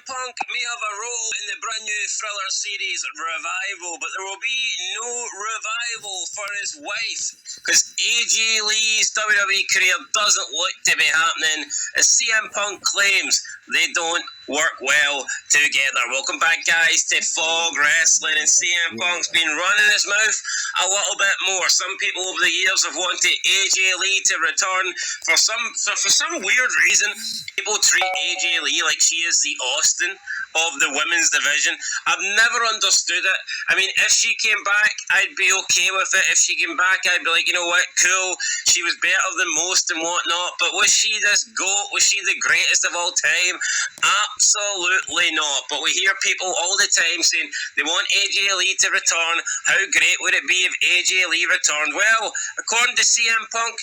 Punk may have a role in the brand new thriller series Revival, but there will be no revival for his wife, because AJ Lee's WWE career doesn't look to be happening, as CM Punk claims they don't work well together. Welcome back, guys, to Fog Wrestling, and CM Punk's been running his mouth a little bit more. Some people over the years have wanted AJ Lee to return. For some weird reason, people treat AJ Lee like she is the Austin of the women's division. I've never understood it. I mean, if she came back, I'd be okay with it. If she came back, I'd be like, you know what, cool. She was better than most and whatnot. But was she this GOAT? Was she the greatest of all time? Absolutely not. But we hear people all the time saying they want AJ Lee to return. How great would it be if AJ Lee returned? Well, according to CM Punk,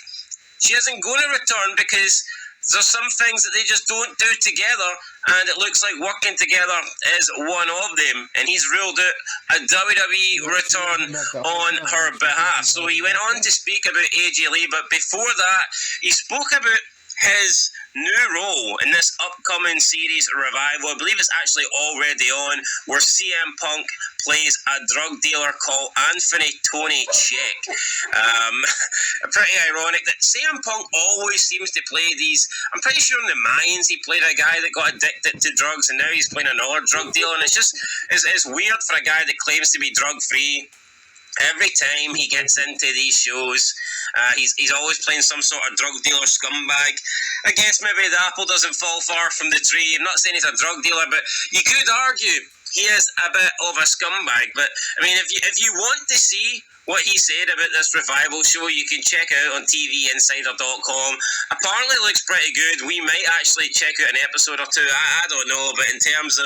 she isn't going to return because there's some things that they just don't do together, and it looks like working together is one of them, and he's ruled out a WWE return on her behalf. So he went on to speak about AJ Lee, but before that, he spoke about his new role in this upcoming series Revival. I believe it's actually already on, where CM Punk plays a drug dealer called Anthony Tony Check. Pretty ironic that CM Punk always seems to play these. I'm pretty sure in the Mayans he played a guy that got addicted to drugs, and now he's playing another drug dealer, and it's weird for a guy that claims to be drug free. Every time he gets into these shows, he's always playing some sort of drug dealer scumbag. I guess maybe the apple doesn't fall far from the tree. I'm not saying he's a drug dealer, but you could argue he is a bit of a scumbag. But I mean, if you want to see what he said about this Revival show, you can check out on TVinsider.com. Apparently it looks pretty good. We might actually check out an episode or two. I don't know, but in terms of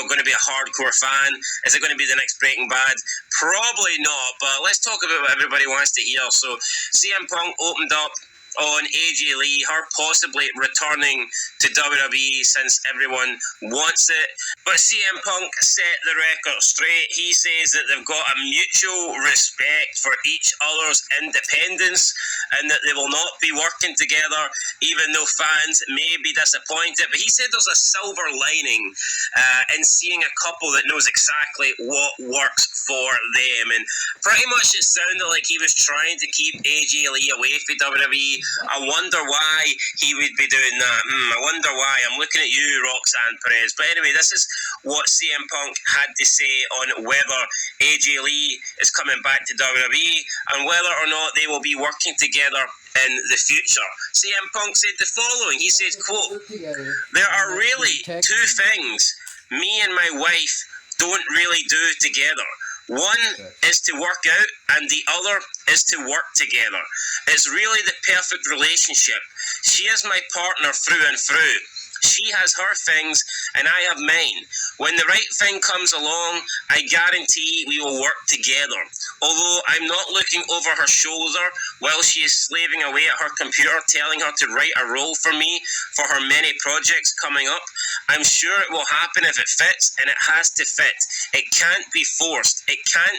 going to be a hardcore fan, is it going to be the next Breaking Bad? Probably not, but let's talk about what everybody wants to hear. So CM Punk opened up on AJ Lee, her possibly returning to WWE since everyone wants it. But CM Punk set the record straight. He says that they've got a mutual respect for each other's independence, and that they will not be working together, even though fans may be disappointed. But he said there's a silver lining in seeing a couple that knows exactly what works for them. And pretty much it sounded like he was trying to keep AJ Lee away from WWE. I wonder why he would be doing that. I wonder why. I'm looking at you, Roxanne Perez. But anyway, this is what CM Punk had to say on whether AJ Lee is coming back to WWE and whether or not they will be working together in the future. CM Punk said the following. He said, quote, "There are really two things me and my wife don't really do together. One is to work out, and the other is to work together. It's really the perfect relationship. She is my partner through and through. She has her things, and I have mine. When the right thing comes along, I guarantee we will work together. Although I'm not looking over her shoulder while she is slaving away at her computer, telling her to write a role for me for her many projects coming up. I'm sure it will happen if it fits, and it has to fit. It can't be forced. It can't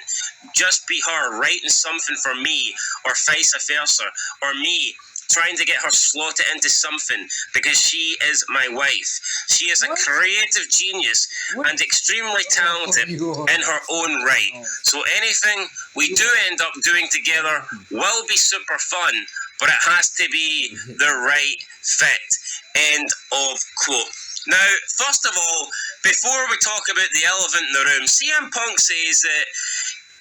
just be her writing something for me, or vice versa, or me trying to get her slotted into something, because she is my wife. She is a creative genius and extremely talented in her own right. So anything we do end up doing together will be super fun, but it has to be the right fit." End of quote. Now, first of all, before we talk about the elephant in the room, CM Punk says that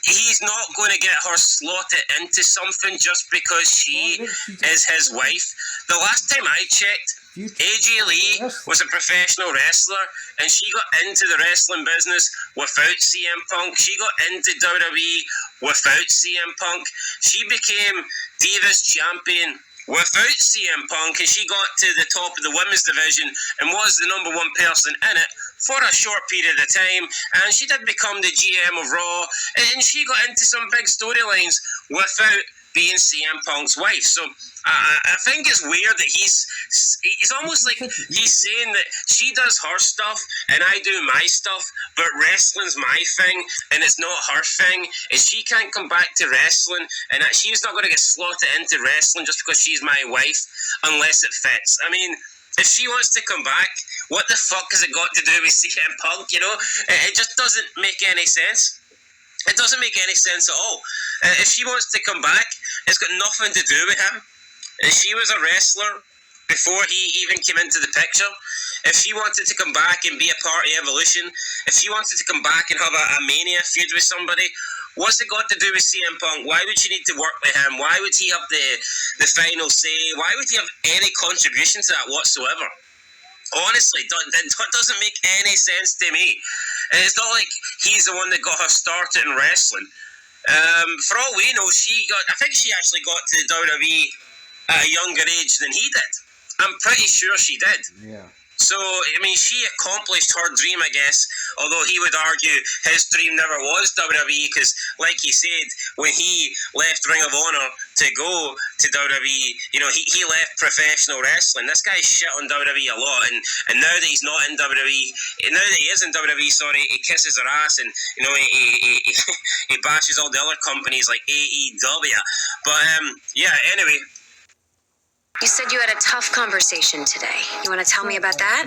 he's not going to get her slotted into something just because she is his wife. The last time I checked, AJ Lee was a professional wrestler, and she got into the wrestling business without CM Punk. She got into WWE without CM Punk. She became Divas Champion without CM Punk, and she got to the top of the women's division and was the number one person in it for a short period of time, and she did become the GM of Raw, and she got into some big storylines without being CM Punk's wife. So I think it's weird that he's almost like he's saying that she does her stuff and I do my stuff, but wrestling's my thing and it's not her thing, and she can't come back to wrestling, and she's not going to get slotted into wrestling just because she's my wife unless it fits. I mean, If she wants to come back, what the fuck has it got to do with CM Punk? You know, it just doesn't make any sense. It doesn't make any sense at all. If she wants to come back, it's got nothing to do with him. She was a wrestler before he even came into the picture. If she wanted to come back and be a part of Evolution, if she wanted to come back and have a Mania feud with somebody, what's it got to do with CM Punk? Why would she need to work with him? Why would he have the final say? Why would he have any contribution to that whatsoever? Honestly, that doesn't make any sense to me. And it's not like he's the one that got her started in wrestling. For all we know, I think she actually got to the WWE at a younger age than he did. I'm pretty sure she did. Yeah. So, I mean, she accomplished her dream, I guess, although he would argue his dream never was WWE, because, like he said, when he left Ring of Honor to go to WWE, you know, he left professional wrestling. This guy shit on WWE a lot, and now that he's not in WWE, now that he is in WWE, he kisses her ass, and, you know, he bashes all the other companies like AEW. But, yeah, anyway. You said you had a tough conversation today. You want to tell me about that?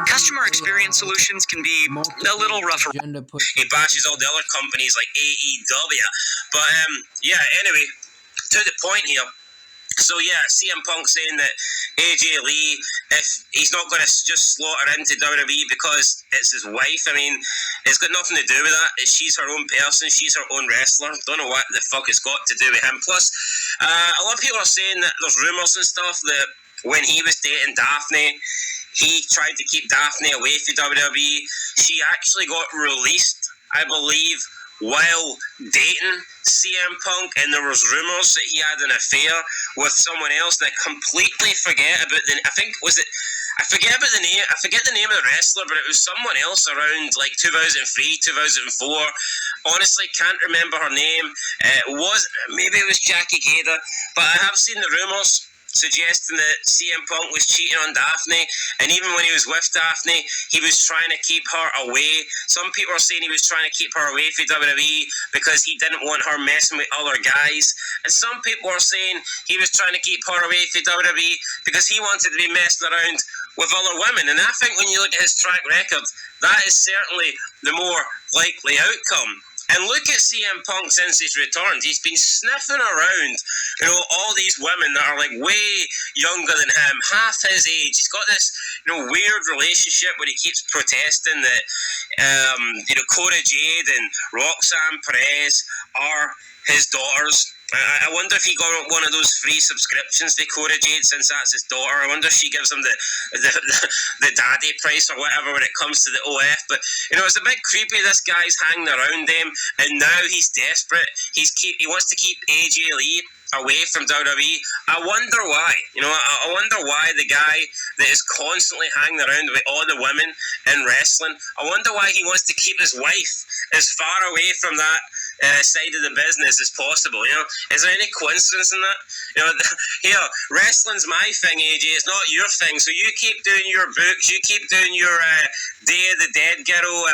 Customer experience solutions can be a little rougher. He bashes all the other companies like AEW. But, yeah, anyway, to the point here. So, yeah, CM Punk saying that AJ Lee, if he's not going to just slot her into WWE because it's his wife, I mean, it's got nothing to do with that. She's her own person. She's her own wrestler. Don't know what the fuck it's got to do with him. Plus, a lot of people are saying that there's rumours and stuff that when he was dating Daphne, he tried to keep Daphne away from WWE. She actually got released, I believe, while dating CM Punk, and there was rumours that he had an affair with someone else, and I completely forget about I forget the name of the wrestler, but it was someone else around like 2003, 2004. Honestly, can't remember her name. Maybe it was Jackie Gator, but I have seen the rumours suggesting that CM Punk was cheating on Daphne, and even when he was with Daphne, he was trying to keep her away. Some people are saying he was trying to keep her away from WWE because he didn't want her messing with other guys, and some people are saying he was trying to keep her away from WWE because he wanted to be messing around with other women. And I think when you look at his track record, that is certainly the more likely outcome. And look at CM Punk since he's returned. He's been sniffing around, you know, all these women that are like way younger than him, half his age. He's got this, you know, weird relationship where he keeps protesting that, you know, Cora Jade and Roxanne Perez are his daughters. I wonder if he got one of those free subscriptions to Cora Jade, since that's his daughter. I wonder if she gives him the daddy price or whatever when it comes to the OF. But, you know, it's a bit creepy. This guy's hanging around him, and now he's desperate. He wants to keep AJ Lee away from WWE. I wonder why. You know, I wonder why the guy that is constantly hanging around with all the women in wrestling, I wonder why he wants to keep his wife as far away from that side of the business as possible. You know, is there any coincidence in that? You know, here, wrestling's my thing, AJ. It's not your thing. So you keep doing your books, you keep doing your Day of the Dead Girl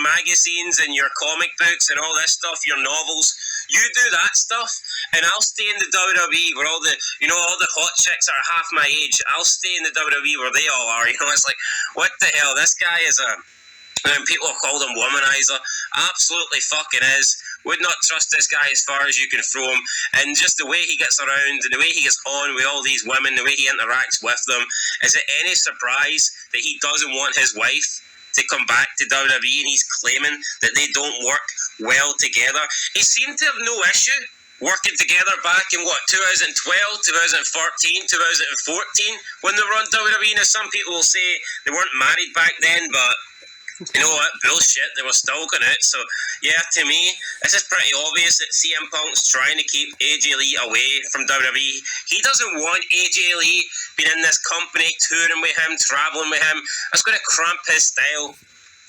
magazines and your comic books and all this stuff, your novels. You do that stuff, and I'll stay in the WWE where all the hot chicks are half my age. I'll stay in the WWE where they all are. You know, it's like, what the hell? This guy is and people call him womanizer. Absolutely fucking is. Would not trust this guy as far as you can throw him. And just the way he gets around, and the way he gets on with all these women, the way he interacts with them, is it any surprise that he doesn't want his wife to come back to WWE, and he's claiming that they don't work well together? He seemed to have no issue working together back in 2012, 2013, 2014 when they were on WWE. Now some people will say they weren't married back then, but you know what? Bullshit. They were still going out. So, yeah, to me, this is pretty obvious that CM Punk's trying to keep AJ Lee away from WWE. He doesn't want AJ Lee being in this company, touring with him, traveling with him. That's going to cramp his style.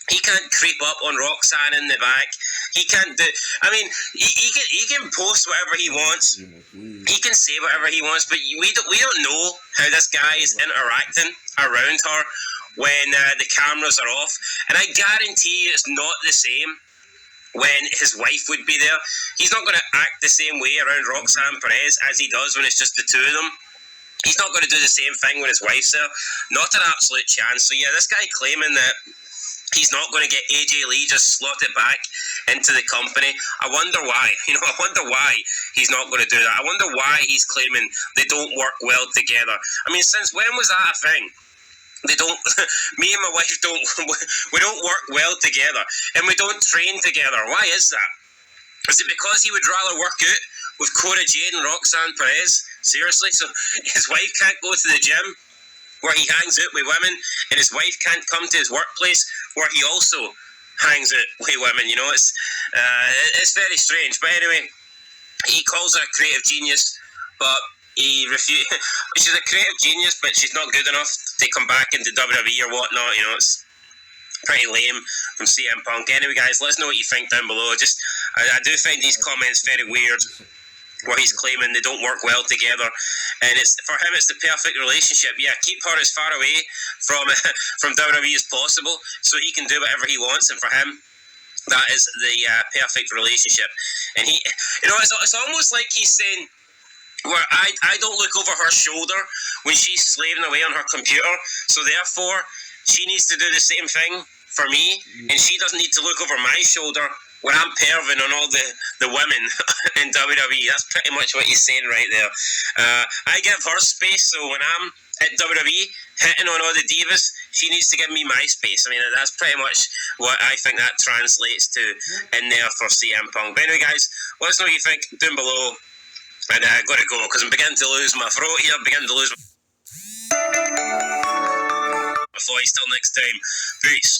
He can't creep up on Roxanne in the back. He can't do... I mean, he can post whatever he wants. He can say whatever he wants, but we don't know how this guy is interacting around her when the cameras are off. And I guarantee you it's not the same when his wife would be there. He's not going to act the same way around Roxanne Perez as he does when it's just the two of them. He's not going to do the same thing when his wife's there. Not an absolute chance. So yeah, this guy claiming that he's not going to get AJ Lee just slotted back into the company. I wonder why. I wonder why he's not going to do that. I wonder why he's claiming they don't work well together. I mean, since when was that a thing? They don't. Me and my wife don't. We don't work well together, and we don't train together. Why is that? Is it because he would rather work out with Cora Jade and Roxanne Perez? Seriously? So his wife can't go to the gym where he hangs out with women, and his wife can't come to his workplace where he also hangs out with women. It's very strange. But anyway, he calls her a creative genius, but he refused. She's a creative genius, but she's not good enough to come back into WWE or whatnot. It's pretty lame from CM Punk. Anyway, guys, let us know what you think down below. I do find these comments very weird, where he's claiming they don't work well together, and for him it's the perfect relationship. Yeah, keep her as far away from WWE as possible, so he can do whatever he wants, and for him that is the perfect relationship. And it's almost like he's saying, where I don't look over her shoulder when she's slaving away on her computer, so therefore she needs to do the same thing for me, and she doesn't need to look over my shoulder when I'm perving on all the women in WWE. That's pretty much what he's saying right there. I give her space, so when I'm at WWE hitting on all the divas, she needs to give me my space. I mean, that's pretty much what I think that translates to in there for CM Punk. But anyway, guys, let us know what you think down below. And I got to go because I'm beginning to lose my throat here. I'm beginning to lose my voice. Till next time, peace.